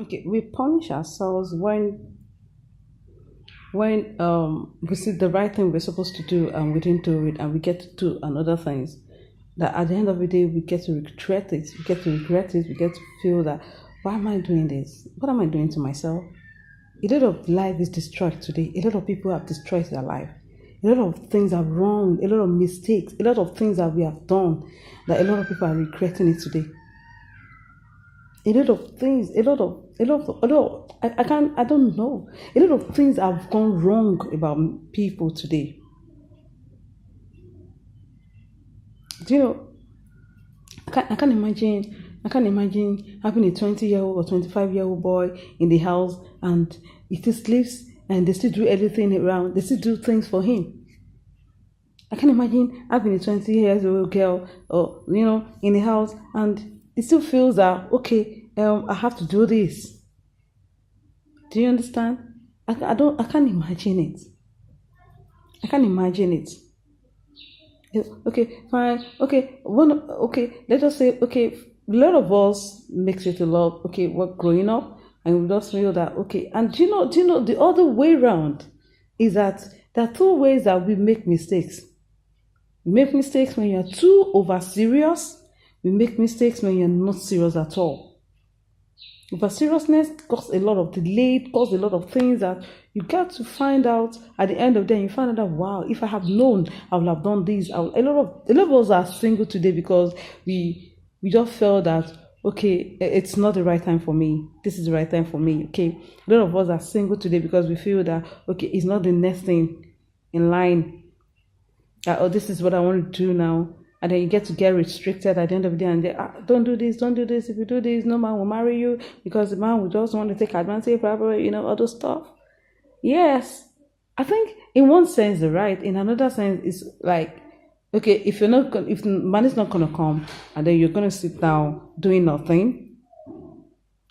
Okay, we punish ourselves when we see the right thing we're supposed to do and we didn't do it, and we get to do another things that at the end of the day we get to regret it. We get to regret it. We get to feel that, why am I doing this? What am I doing to myself? A lot of life is destroyed today. A lot of people have destroyed their life. A lot of things are wrong. A lot of mistakes. A lot of things that we have done that a lot of people are regretting it today. A lot of things, I don't know. A lot of things have gone wrong about people today. Do you know, I can't imagine having a 20-year-old or 25-year-old boy in the house, and he still sleeps and they still do everything around. They still do things for him. I can't imagine having a 20-year-old girl or in the house, and it still feels that, okay, I have to do this. Do you understand? I can't imagine it. I can't imagine it. Okay, fine. Okay, okay. Let us say, okay, a lot of us makes it a lot. Okay, we're growing up, and we just feel that, okay. And do you know the other way around is that there are two ways that we make mistakes. We make mistakes when you're too over serious. We make mistakes when you're not serious at all. Over seriousness causes a lot of delay, causes a lot of things that you got to find out at the end of the day. You find out that, wow, if I have known, I would have done this. A lot of us are single today because we just felt that, okay, it's not the right time for me. This is the right time for me. Okay, a lot of us are single today because we feel that, okay, it's not the next thing in line. That, oh, this is what I want to do now. And then you get restricted at the end of the day, and they don't do this, don't do this. If you do this, no man will marry you because the man will just want to take advantage of other stuff. Yes, I think in one sense they're right. In another sense, it's like, okay, if the man is not gonna come, and then you're gonna sit down doing nothing,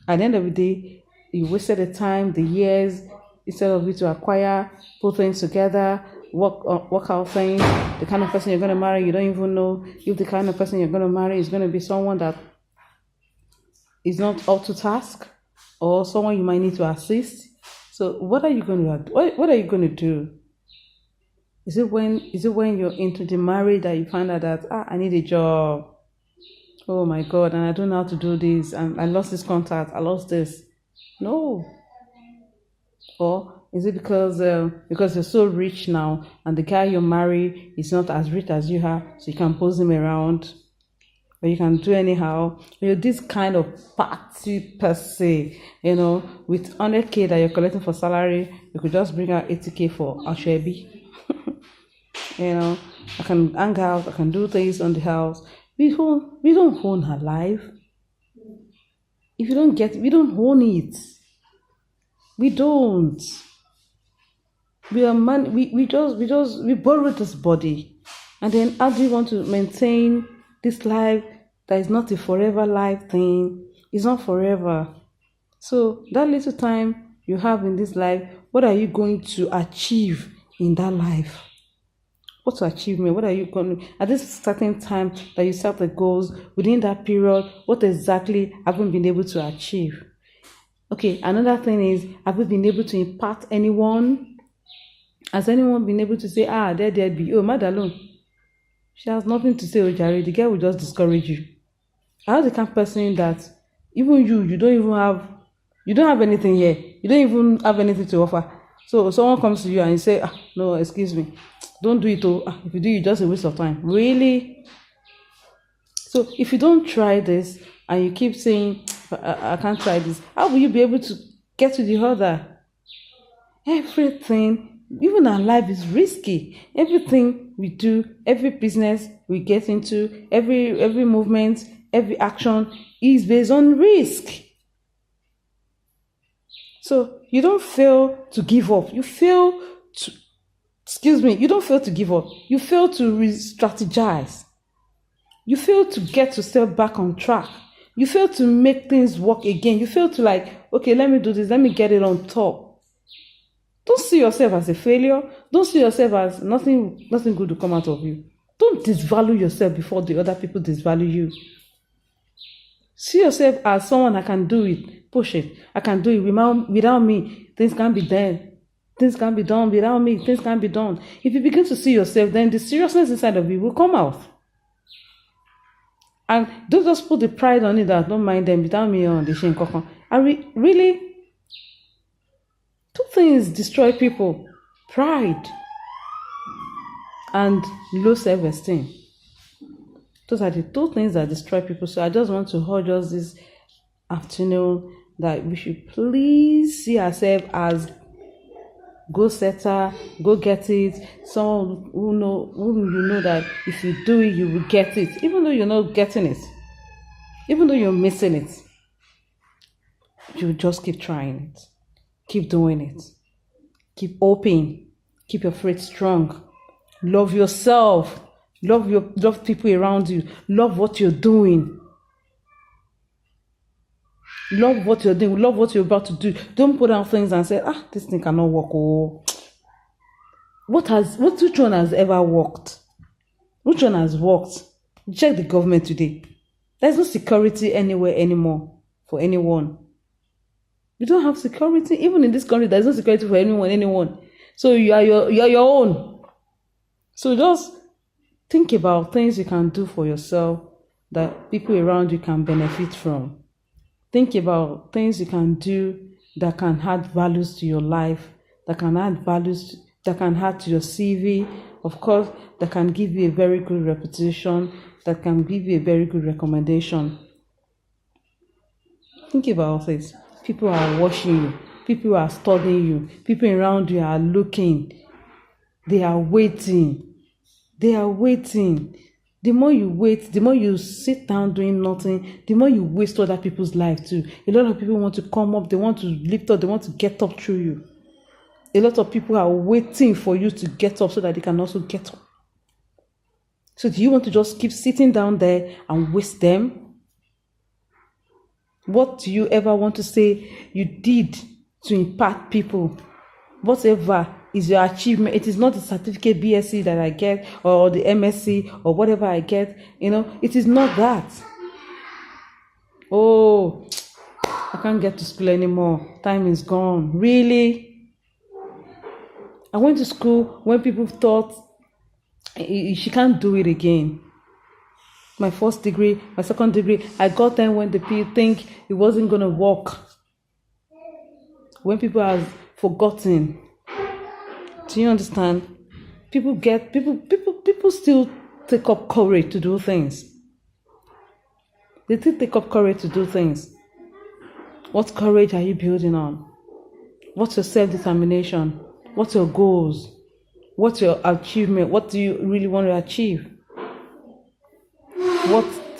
at the end of the day, you wasted the time, the years, instead of you to acquire, put things together, work out things. The kind of person you're going to marry, you don't even know if the kind of person you're going to marry is going to be someone that is not up to task, or someone you might need to assist. So what are you going to do? What are you going to do? Is it when you're into the marriage that you find out that, I need a job, oh my God, and I don't know how to do this, and I lost this contact, I lost this? No. Or is it because you're so rich now, and the guy you marry is not as rich as you are, so you can pose him around, or you can do anyhow? You're this kind of party per se, with 100K that you're collecting for salary, you could just bring out 80K for Ashwebi. I can hang out, I can do things on the house. We don't own her life. If you don't get it, we don't own it. We don't. We are man. We borrow this body, and then how do you want to maintain this life that is not a forever life thing? It's not forever. So that little time you have in this life, what are you going to achieve in that life? What's achievement? What are you going to, at this certain time that you set the goals, within that period, what exactly have you been able to achieve? Okay, another thing is, have we been able to impact anyone? Has anyone been able to say, there be, oh, Madalone, she has nothing to say, oh, Jerry, the girl will just discourage you. I was the kind of person that even you don't have anything here. You don't even have anything to offer. So someone comes to you and you say, no, excuse me, don't do it. If you do, it's just a waste of time. Really? So if you don't try this and you keep saying, I can't try this, how will you be able to get to the other? Everything, even our life, is risky. Everything we do, every business we get into, every movement, every action is based on risk. So you don't fail to give up. You don't fail to give up. You fail to re-strategize. You fail to get to step back on track. You fail to make things work again. You fail to okay, let me do this. Let me get it on top. Don't see yourself as a failure. Don't see yourself as nothing good will come out of you. Don't disvalue yourself before the other people disvalue you. See yourself as someone that can do it. push it. I can do it without me. Things can't be done. Things can't be done without me. Things can't be done. If you begin to see yourself, then the seriousness inside of you will come out. And don't just put the pride on it that don't mind them without me on the shin kokon. Really, two things destroy people: pride and low self-esteem. Those are the two things that destroy people. So I just want to urge us this afternoon that we should please see ourselves as go setter, go get it. Someone whom you know that if you do it, you will get it, even though you're not getting it, even though you're missing it. You just keep trying it, keep doing it, keep hoping, keep your faith strong. Love yourself, love people around you, love what you're doing. Love what you're doing. Love what you're about to do. Don't put down things and say, this thing cannot work. Oh, which one has ever worked? Which one has worked? Check the government today. There's no security anywhere anymore for anyone. We don't have security. Even in this country, there's no security for anyone. So you are your own. So just think about things you can do for yourself that people around you can benefit from. Think about things you can do that can add values to your life, that can add to your CV, of course, that can give you a very good reputation, that can give you a very good recommendation. Think about it. People are watching you. People are studying you. People around you are looking. They are waiting. The more you wait, the more you sit down doing nothing, the more you waste other people's life too. A lot of people want to come up, they want to lift up, they want to get up through you. A lot of people are waiting for you to get up so that they can also get up. So do you want to just keep sitting down there and waste them? What do you ever want to say you did to impact people? Whatever is your achievement. It is not the certificate BSc that I get or the MSc or whatever I get. It is not that. Oh, I can't get to school anymore. Time is gone. Really? I went to school when people thought she can't do it again. My first degree, my second degree, I got them when the people think it wasn't going to work. When people have forgotten. Do you understand? People still take up courage to do things. They still take up courage to do things. What courage are you building on? What's your self-determination? What's your goals? What's your achievement? What do you really want to achieve?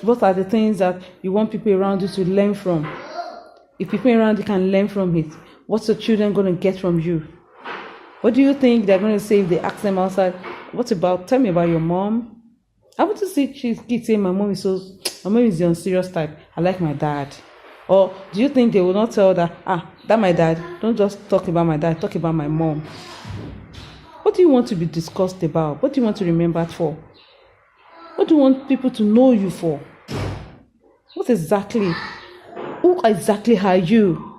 What are the things that you want people around you to learn from? If people around you can learn from it, what's your children going to get from you? What do you think they're going to say if they ask them outside, tell me about your mom? I want to see kids say my mom is the unserious type. I like my dad. Or do you think they will not tell that my dad? Don't just talk about my dad, talk about my mom. What do you want to be discussed about? What do you want to be remembered for? What do you want people to know you for? Who exactly are you?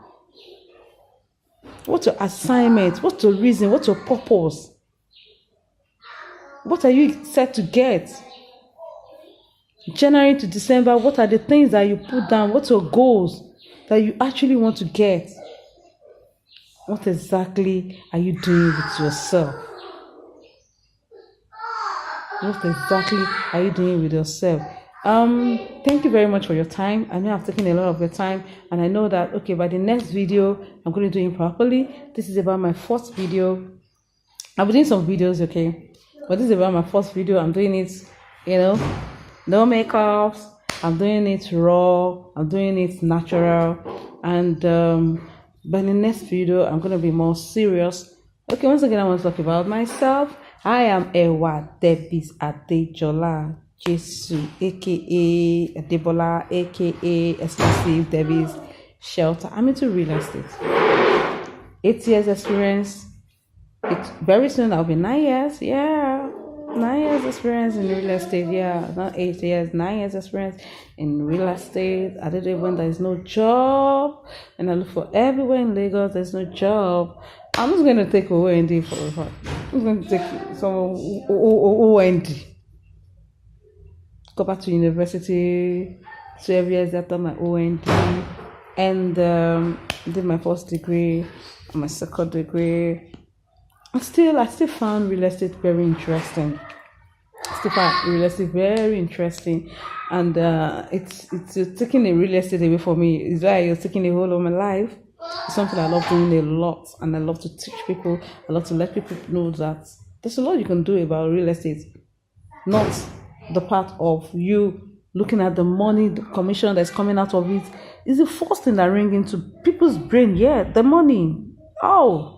What's your assignment? What's your reason? What's your purpose? What are you set to get? January to December, what are the things that you put down? What's your goals that you actually want to get? What exactly are you doing with yourself? What exactly are you doing with yourself? Thank you very much for your time. I know I've taken a lot of your time, and I know that by the next video I'm going to do it properly. This is about my first video. I'll be doing some videos, but this is about my first video. I'm doing it, no makeups. I'm doing it raw. I'm doing it natural, and by the next video I'm going to be more serious. Once again I want to talk about myself. I am Ewa Debis Adejola Jesu, aka Adebola, aka Exclusive Debis Shelter. I'm into real estate. 8 years experience. Very soon I'll be 9 years. Yeah. 9 years experience in real estate. Yeah, not 8 years. 9 years experience in real estate. I did it when there is no job, and I look for everywhere in Lagos. There's no job. I'm just going to take OND for a fact. I'm just going to take some OND. Go back to university. 12 years after my OND, and did my first degree, and my second degree. I still found real estate very interesting. Still found real estate very interesting, and it's taking the real estate away from me. It's why you're taking the whole of my life. It's something I love doing a lot, and I love to teach people. I love to let people know that there's a lot you can do about real estate, not the part of you looking at the money, the commission that's coming out of it. Is the first thing that rings into people's brain. Yeah, the money. Oh,